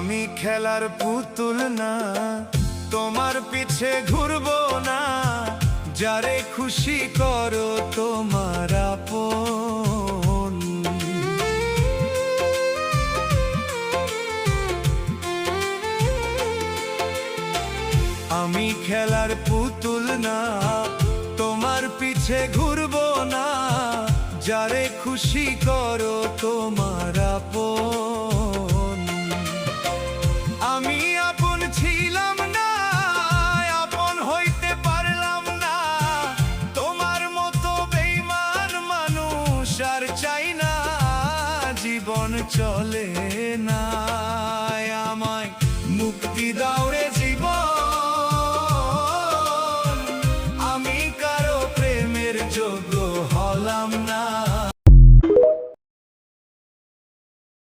আমি খেলার পুতুল না, তোমার পিছে ঘুরবো না, যারে খুশি করো তোমার আপন। আমি খেলার পুতুল না, তোমার পিছে ঘুরবো না, যারে খুশি করো তোমার আপন। আমি আপন ছিলাম না, আপন হইতে পারলাম না, তোমার মতো বেঈমান মানুষ আর চাই না, জীবন চলে না। আমায় মুক্তি দাও রে